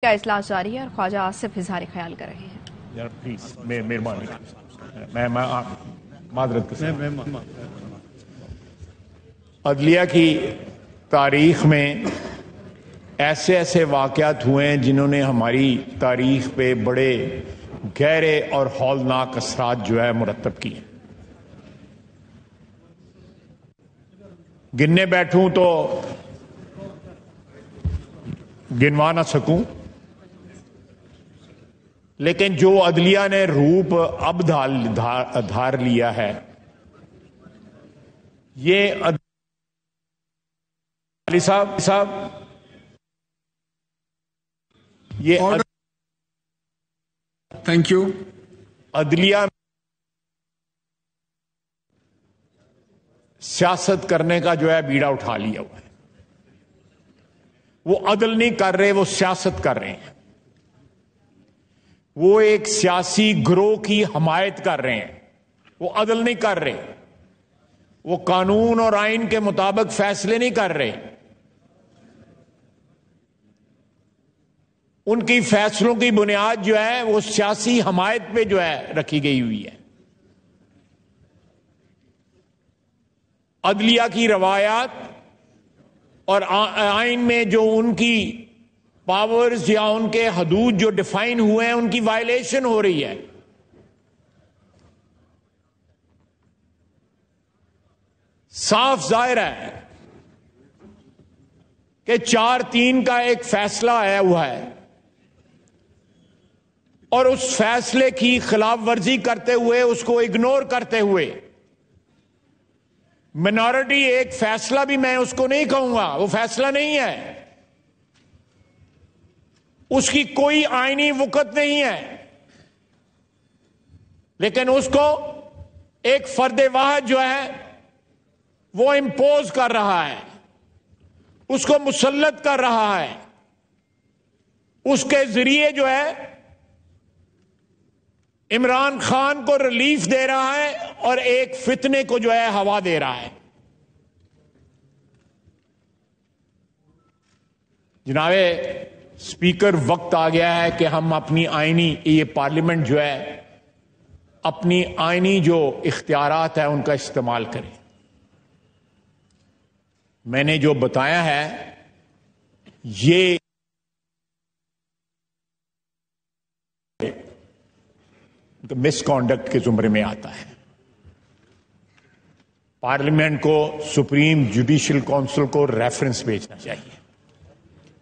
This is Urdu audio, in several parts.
کا اجلاس جاری ہے اور خواجہ آصف اظہار خیال کر رہے ہیں. یار پلیز مہربانی میں معذرت کے ساتھ عدلیہ کی تاریخ میں ایسے ایسے واقعات ہوئے ہیں جنہوں نے ہماری تاریخ پہ بڑے گہرے اور ہولناک اثرات جو ہے مرتب کیے. گننے بیٹھوں تو گنوا نہ سکوں، لیکن جو عدلیہ نے روپ اب دھار لیا ہے، یہ علی صاحب یہ تھینک یو. عدلیہ سیاست کرنے کا جو ہے بیڑا اٹھا لیا ہوا ہے. وہ عدل نہیں کر رہے، وہ سیاست کر رہے ہیں. وہ ایک سیاسی گروہ کی حمایت کر رہے ہیں، وہ عدل نہیں کر رہے. وہ قانون اور آئین کے مطابق فیصلے نہیں کر رہے. ان کی فیصلوں کی بنیاد جو ہے وہ سیاسی حمایت پہ جو ہے رکھی گئی ہوئی ہے. عدلیہ کی روایات اور آئین میں جو ان کی پاورز یا ان کے حدود جو ڈیفائن ہوئے ہیں، ان کی وائلیشن ہو رہی ہے. صاف ظاہر ہے کہ 4-3 کا ایک فیصلہ آیا ہوا ہے اور اس فیصلے کی خلاف ورزی کرتے ہوئے، اس کو اگنور کرتے ہوئے منارٹی ایک فیصلہ بھی میں اس کو نہیں کہوں گا، وہ فیصلہ نہیں ہے، اس کی کوئی آئینی وقت نہیں ہے، لیکن اس کو ایک فرد واحد جو ہے وہ امپوز کر رہا ہے، اس کو مسلط کر رہا ہے. اس کے ذریعے جو ہے عمران خان کو ریلیف دے رہا ہے اور ایک فتنے کو جو ہے ہوا دے رہا ہے. جناب اسپیکر، وقت آ گیا ہے کہ ہم اپنی آئینی، یہ پارلیمنٹ جو ہے اپنی آئینی جو اختیارات ہیں ان کا استعمال کریں. میں نے جو بتایا ہے یہ مس کانڈکٹ کے زمرے میں آتا ہے. پارلیمنٹ کو سپریم جوڈیشل کونسل کو ریفرنس بھیجنا چاہیے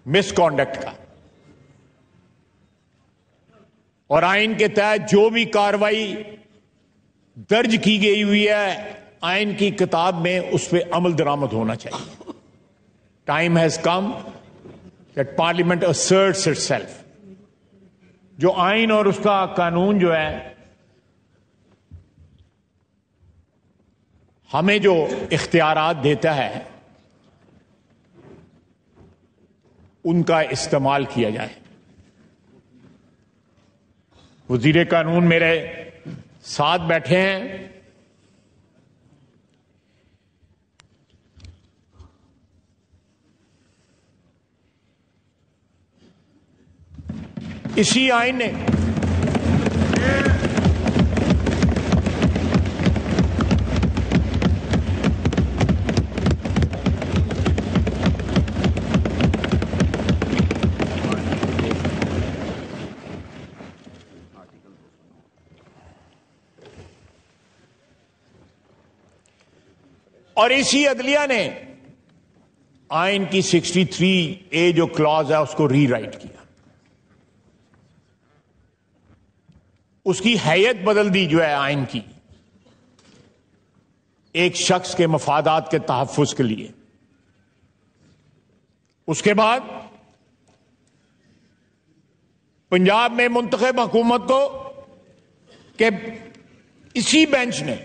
مس کانڈکٹ کا، اور آئین کے تحت جو بھی کارروائی درج کی گئی ہوئی ہے آئین کی کتاب میں، اس پہ عمل درآمد ہونا چاہیے. Time has come that parliament asserts itself. جو آئین اور اس کا قانون جو ہے ہمیں جو اختیارات دیتا ہے ان کا استعمال کیا جائے. وزیر قانون میرے ساتھ بیٹھے ہیں. اسی آئین نے اور اسی عدلیہ نے آئین کی 63A جو کلاز ہے اس کو ری رائٹ کیا، اس کی حیت بدل دی جو ہے آئین کی، ایک شخص کے مفادات کے تحفظ کے لیے. اس کے بعد پنجاب میں منتخب حکومت کو کہ اسی بینچ نے،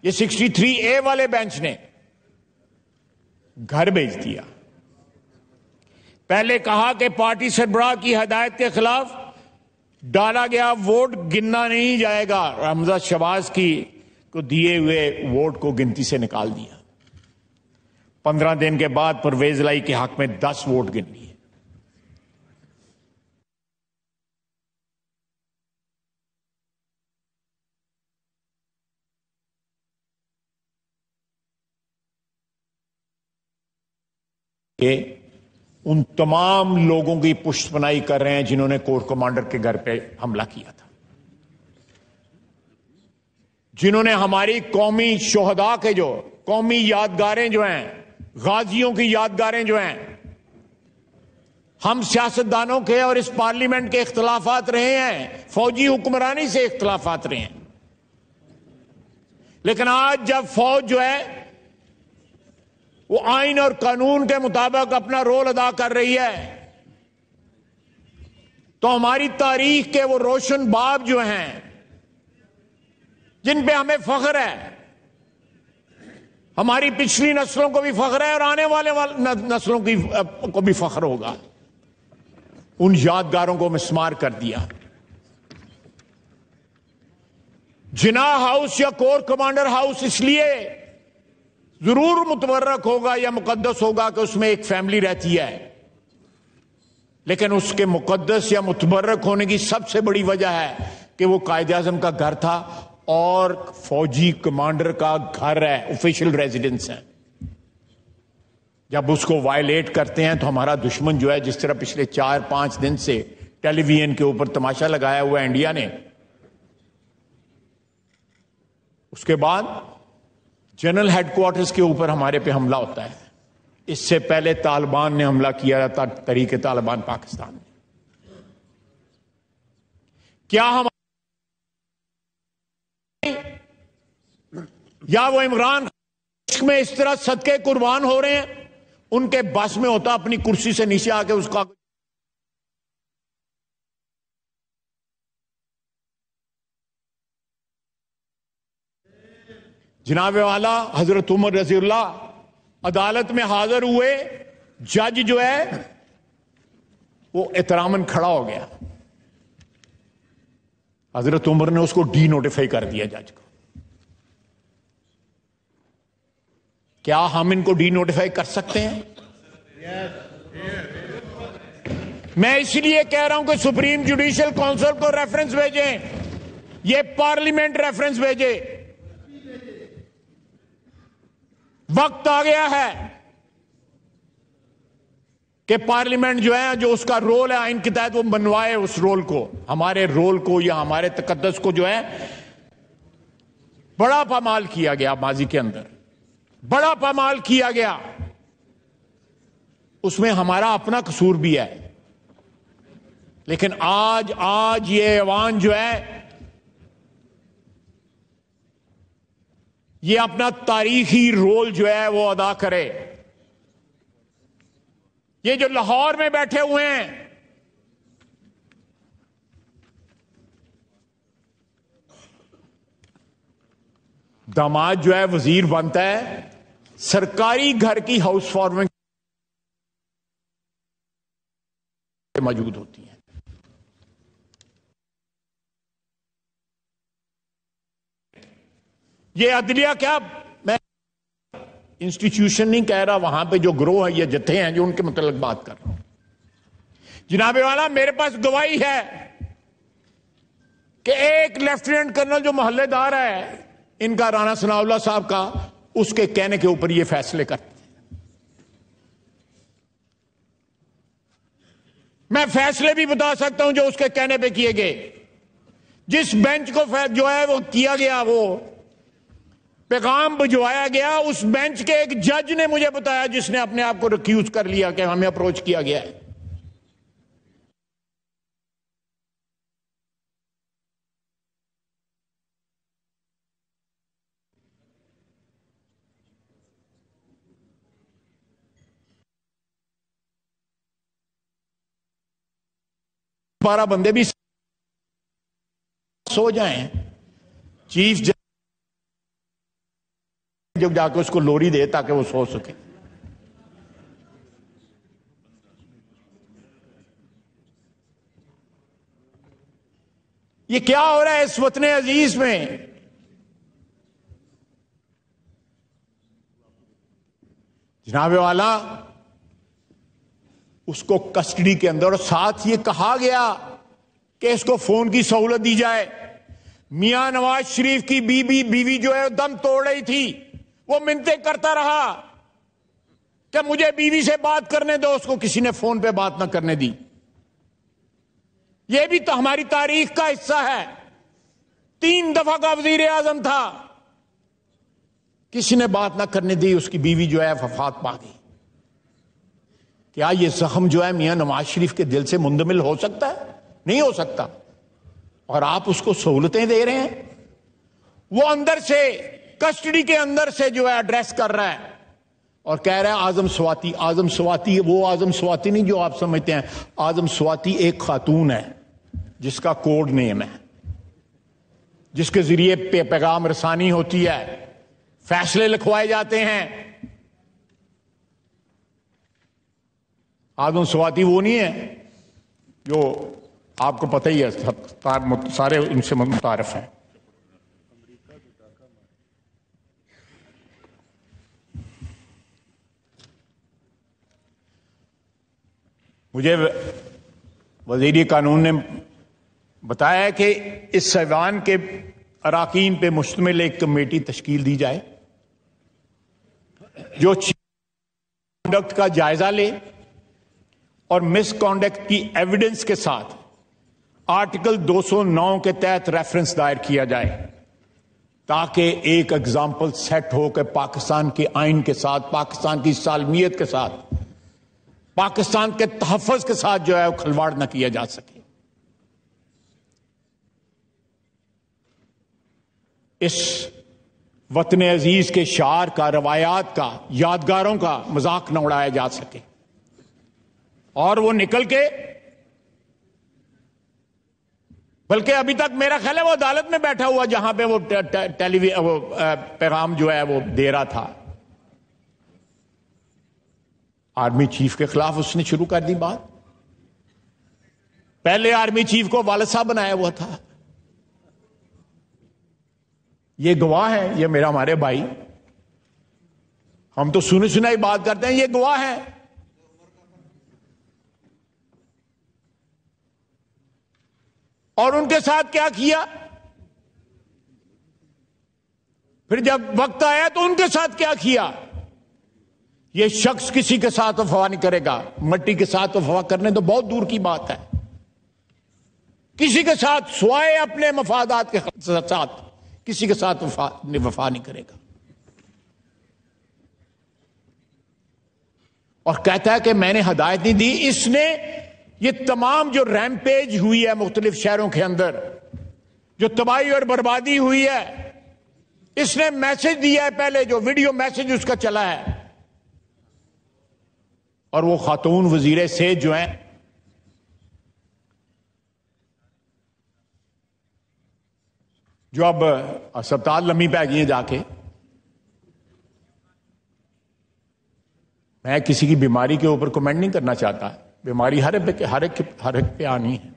یہ 63A والے بینچ نے گھر بھیج دیا. پہلے کہا کہ پارٹی سربراہ کی ہدایت کے خلاف ڈالا گیا ووٹ گننا نہیں جائے گا. حمزہ شہباز کو دیے ہوئے ووٹ کو گنتی سے نکال دیا. 15 دن کے بعد پرویز لائی کے حق میں 10 ووٹ گن لیے. کہ ان تمام لوگوں کی پشت پناہی کر رہے ہیں جنہوں نے کور کمانڈر کے گھر پہ حملہ کیا تھا، جنہوں نے ہماری قومی شہداء کے جو قومی یادگاریں جو ہیں، غازیوں کی یادگاریں جو ہیں، ہم سیاستدانوں کے اور اس پارلیمنٹ کے اختلافات رہے ہیں، فوجی حکمرانی سے اختلافات رہے ہیں، لیکن آج جب فوج جو ہے وہ آئین اور قانون کے مطابق اپنا رول ادا کر رہی ہے، تو ہماری تاریخ کے وہ روشن باب جو ہیں جن پہ ہمیں فخر ہے، ہماری پچھلی نسلوں کو بھی فخر ہے اور آنے والے نسلوں کو بھی فخر ہوگا، ان یادگاروں کو مسمار کر دیا۔ جناح ہاؤس یا کور کمانڈر ہاؤس اس لیے ضرور متبرک ہوگا یا مقدس ہوگا کہ اس میں ایک فیملی رہتی ہے، لیکن اس کے مقدس یا متبرک ہونے کی سب سے بڑی وجہ ہے کہ وہ قائد اعظم کا گھر تھا اور فوجی کمانڈر کا گھر ہے، آفیشل ریزیڈنس ہے۔ جب اس کو وائلیٹ کرتے ہیں تو ہمارا دشمن جو ہے، جس طرح پچھلے 4-5 دن سے ٹیلی ویژن کے اوپر تماشا لگایا ہوا ہے انڈیا نے، اس کے بعد جنرل ہیڈ کوارٹرز کے اوپر ہمارے پہ حملہ ہوتا ہے۔ اس سے پہلے طالبان نے حملہ کیا تھا، تحریک طالبان پاکستان میں۔ کیا ہم یا وہ عمران میں اس طرح صدقے قربان ہو رہے ہیں؟ ان کے بس میں ہوتا اپنی کرسی سے نیچے آ کے اس کا جناب والا حضرت عمر رضی اللہ عدالت میں حاضر ہوئے، جج جو ہے وہ احتراماً کھڑا ہو گیا، حضرت عمر نے اس کو ڈی نوٹیفائی کر دیا جج کو۔ کیا ہم ان کو ڈی نوٹیفائی کر سکتے ہیں؟ میں اس لیے کہہ رہا ہوں کہ سپریم جوڈیشل کونسل کو ریفرنس بھیجیں، یہ پارلیمنٹ ریفرنس بھیجے۔ وقت آ گیا ہے کہ پارلیمنٹ جو ہے، جو اس کا رول ہے آئین کے تحت، وہ منوائے اس رول کو، ہمارے رول کو یا ہمارے تقدس کو جو ہے بڑا پامال کیا گیا ماضی کے اندر، بڑا پامال کیا گیا، اس میں ہمارا اپنا قصور بھی ہے، لیکن آج یہ ایوان جو ہے یہ اپنا تاریخی رول جو ہے وہ ادا کرے۔ یہ جو لاہور میں بیٹھے ہوئے ہیں، داماد جو ہے وزیر بنتا ہے، سرکاری گھر کی ہاؤس وارمنگ موجود ہوتی ہیں۔ یہ عدلیہ کیا، میں انسٹیٹیوشن نہیں کہہ رہا، وہاں پہ جو گروہ ہیں، یہ جتھے ہیں جو ان کے متعلق بات کر رہا ہوں۔ جناب والا، میرے پاس گواہی ہے کہ ایک لیفٹیننٹ کرنل جو محلے دار ہے ان کا، رانا ثناء اللہ صاحب کا، اس کے کہنے کے اوپر یہ فیصلے کرتے ہیں۔ میں فیصلے بھی بتا سکتا ہوں جو اس کے کہنے پہ کیے گئے۔ جس بینچ کو جو ہے وہ کیا گیا، وہ پیغام بھجوایا گیا، اس بینچ کے ایک جج نے مجھے بتایا، جس نے اپنے آپ کو ریکیوز کر لیا کہ ہمیں اپروچ کیا گیا ہے۔ بارہ بندے بھی سو جائیں، چیف جج جب جا کے اس کو لوری دے تاکہ وہ سو سکے۔ یہ کیا ہو رہا ہے اس وطن عزیز میں؟ جناب والا، اس کو کسٹڈی کے اندر، اور ساتھ یہ کہا گیا کہ اس کو فون کی سہولت دی جائے۔ میاں نواز شریف کی بیوی جو ہے دم توڑ رہی تھی، وہ منتیں کرتا رہا کہ مجھے بیوی سے بات کرنے دو، اس کو کسی نے فون پہ بات نہ کرنے دی. یہ بھی تو ہماری تاریخ کا حصہ ہے. 3 دفعہ کا وزیر اعظم تھا، کسی نے بات نہ کرنے دی، اس کی بیوی جو ہے وفات پا گئی. کیا یہ زخم جو ہے میاں نواز شریف کے دل سے مندمل ہو سکتا ہے؟ نہیں ہو سکتا. اور آپ اس کو سہولتیں دے رہے ہیں. وہ اندر سے کسٹڈی کے اندر سے جو ہے ایڈریس کر رہا ہے اور کہہ رہا ہے اعظم سواتی. اعظم سواتی وہ اعظم سواتی نہیں جو آپ سمجھتے ہیں. اعظم سواتی ایک خاتون ہے جس کا کوڈ نیم ہے، جس کے ذریعے پیغام رسانی ہوتی ہے، فیصلے لکھوائے جاتے ہیں. اعظم سواتی وہ نہیں ہے جو آپ کو پتہ ہی ہے، سارے ان سے متعارف ہیں. مجھے وزیر قانون نے بتایا کہ اس ایوان کے اراکین پہ مشتمل ایک کمیٹی تشکیل دی جائے جو کانڈکٹ کا جائزہ لے اور مس کانڈکٹ کی ایویڈنس کے ساتھ آرٹیکل 209 کے تحت ریفرنس دائر کیا جائے تاکہ ایک اگزامپل سیٹ ہو کہ پاکستان کے آئین کے ساتھ، پاکستان کی سالمیت کے ساتھ، پاکستان کے تحفظ کے ساتھ جو ہے وہ کھلواڑ نہ کیا جا سکے. اس وطن عزیز کے شعار کا، روایات کا، یادگاروں کا مذاق نہ اڑایا جا سکے. اور وہ نکل کے، بلکہ ابھی تک میرا خیال ہے وہ عدالت میں بیٹھا ہوا جہاں پہ وہ پیغام جو ہے وہ دے رہا تھا، آرمی چیف کے خلاف اس نے شروع کر دی بات. پہلے آرمی چیف کو والد صاحب بنایا ہوا تھا. یہ گواہ ہے، یہ ہمارے بھائی، ہم تو سنی سنائی بات کرتے ہیں، یہ گواہ ہے. اور ان کے ساتھ کیا کیا؟ پھر جب وقت آیا تو ان کے ساتھ کیا کیا؟ یہ شخص کسی کے ساتھ وفا نہیں کرے گا. مٹی کے ساتھ وفا کرنے تو بہت دور کی بات ہے. کسی کے ساتھ سوائے اپنے مفادات کے ساتھ کسی کے ساتھ وفا نہیں کرے گا. اور کہتا ہے کہ میں نے ہدایت نہیں دی. اس نے یہ تمام جو ریمپیج ہوئی ہے مختلف شہروں کے اندر، جو تباہی اور بربادی ہوئی ہے، اس نے میسج دیا ہے پہلے، جو ویڈیو میسج اس کا چلا ہے. اور وہ خاتون وزیر سے جو ہیں جو اب اسپتال لمبی پہ گئی ہیں جا کے. میں کسی کی بیماری کے اوپر کمنٹ نہیں کرنا چاہتا. بیماری ہر ایک پہ آنی ہے.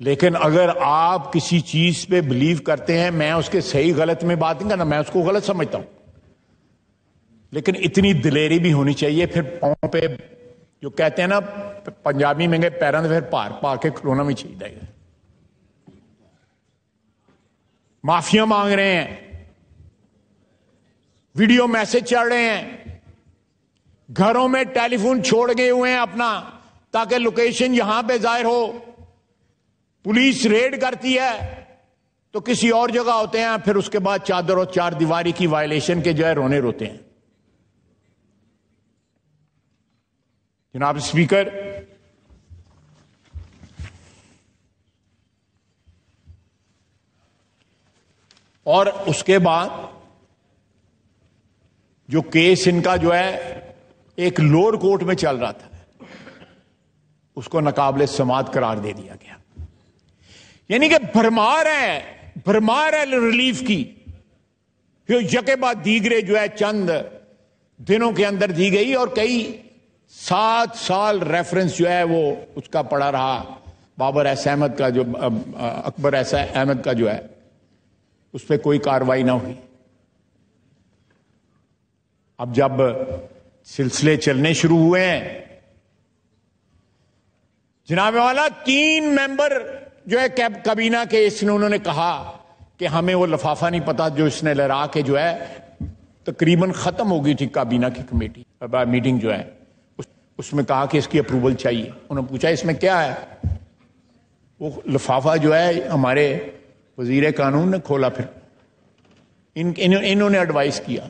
لیکن اگر آپ کسی چیز پہ بلیو کرتے ہیں، میں اس کے صحیح غلط میں بات نہیں کرنا، میں اس کو غلط سمجھتا ہوں، لیکن اتنی دلیری بھی ہونی چاہیے. پھر پاؤں پہ جو کہتے ہیں نا پنجابی میں، گئے پیروں پھر پار پا کے کھلونا بھی چاہیے. معافیاں مانگ رہے ہیں، ویڈیو میسج چل رہے ہیں، گھروں میں ٹیلی فون چھوڑ گئے ہوئے ہیں اپنا تاکہ لوکیشن یہاں پہ ظاہر ہو. پولیس ریڈ کرتی ہے تو کسی اور جگہ ہوتے ہیں، پھر اس کے بعد چادر اور چار دیواری کی وائلیشن کے جو ہے رونے روتے ہیں. جناب اسپیکر، اور اس کے بعد جو کیس ان کا جو ہے ایک لوور کورٹ میں چل رہا تھا، اس کو ناقابل سماعت قرار دے دیا گیا. یعنی کہ بھرمار ہے ریلیف کی، پھر یکے بعد دیگرے جو ہے چند دنوں کے اندر دی گئی، اور کئی 7 سال ریفرنس جو ہے وہ اس کا پڑا رہا. بابر ایس احمد کا جو اکبر ایس احمد کا جو ہے اس پہ کوئی کاروائی نہ ہوئی. اب جب سلسلے چلنے شروع ہوئے ہیں، جناب والا 3 ممبر جو ہے کابینہ کے، اس نے انہوں نے کہا کہ ہمیں وہ لفافہ نہیں پتا جو اس نے لہرا کے جو ہے تقریباً ختم ہو گئی تھی کابینہ کی کمیٹی میٹنگ جو ہے اس میں کہا کہ اس کی اپروول چاہیے. انہوں نے پوچھا اس میں کیا ہے؟ وہ لفافہ جو ہے ہمارے وزیر قانون نے کھولا. پھر انہوں نے ایڈوائز کیا,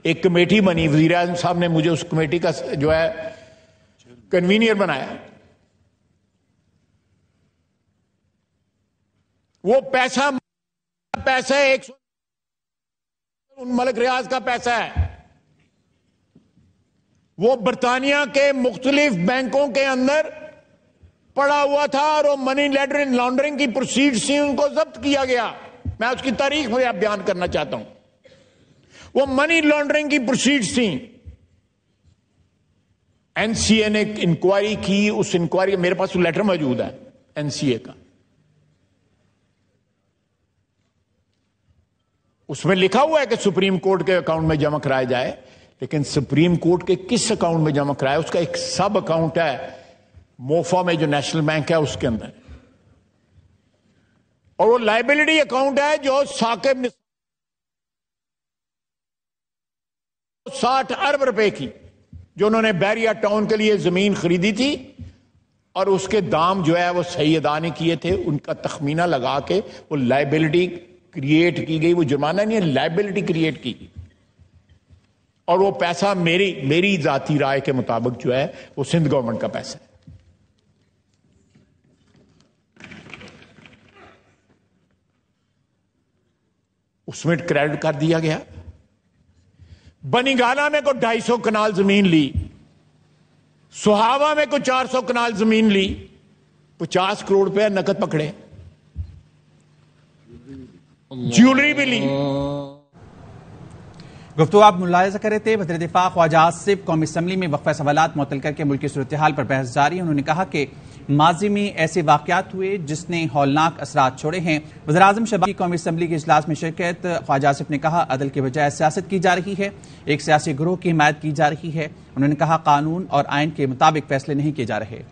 ایک کمیٹی بنی, وزیر اعظم صاحب نے مجھے اس کمیٹی کا جو ہے کنوینئر بنایا. وہ پیسہ ایک ملک ریاض کا پیسہ ہے, وہ برطانیہ کے مختلف بینکوں کے اندر پڑا ہوا تھا اور وہ منی لانڈرنگ کی پروسیڈز تھیں, ان کو ضبط کیا گیا. میں اس کی تاریخ میں بیان کرنا چاہتا ہوں. وہ منی لانڈرنگ کی پروسیڈز تھیں. این سی اے نے ایک انکوائری کی, اس انکوائری میرے پاس لیٹر موجود ہے این سی اے کا, اس میں لکھا ہوا ہے کہ سپریم کورٹ کے اکاؤنٹ میں جمع کرایا جائے, لیکن سپریم کورٹ کے کس اکاؤنٹ میں جمع کرایا, اس کا ایک سب اکاؤنٹ ہے موفا میں جو نیشنل بینک ہے اس کے اندر, اور وہ لائبلٹی اکاؤنٹ ہے جو ثاقب 60 ارب روپے کی جو انہوں نے بیریا ٹاؤن کے لیے زمین خریدی تھی اور اس کے دام جو ہے وہ صحیح ادا نہیں کیے تھے, ان کا تخمینہ لگا کے وہ لائبلٹی کریٹ کی گئی. وہ جرمانہ نہیں ہے, لائبلٹی کریٹ کی گئی, اور وہ پیسہ میری ذاتی رائے کے مطابق جو ہے وہ سندھ گورنمنٹ کا پیسہ ہے. اس میں کریڈٹ کر دیا گیا. بنی گالا میں کوئی 250 کنال زمین لی, سہاوا میں کوئی 400 کنال زمین لی, 50 کروڑ روپے نقد پکڑے, جیولری بھی لی. گفتگو آپ ملاحظہ کر رہے تھے. وزیر دفاع خواجہ آصف قومی اسمبلی میں وقفہ سوالات معطل کر کے ملکی صورتحال پر بحث جاری. انہوں نے کہا کہ ماضی میں ایسے واقعات ہوئے جس نے ہولناک اثرات چھوڑے ہیں. وزیر اعظم شہباز کی قومی اسمبلی کے اجلاس میں شرکت. خواجہ آصف نے کہا عدل کے بجائے سیاست کی جا رہی ہے, ایک سیاسی گروہ کی حمایت کی جا رہی ہے. انہوں نے کہا قانون اور آئین کے مطابق فیصلے نہیں کیے جا رہے.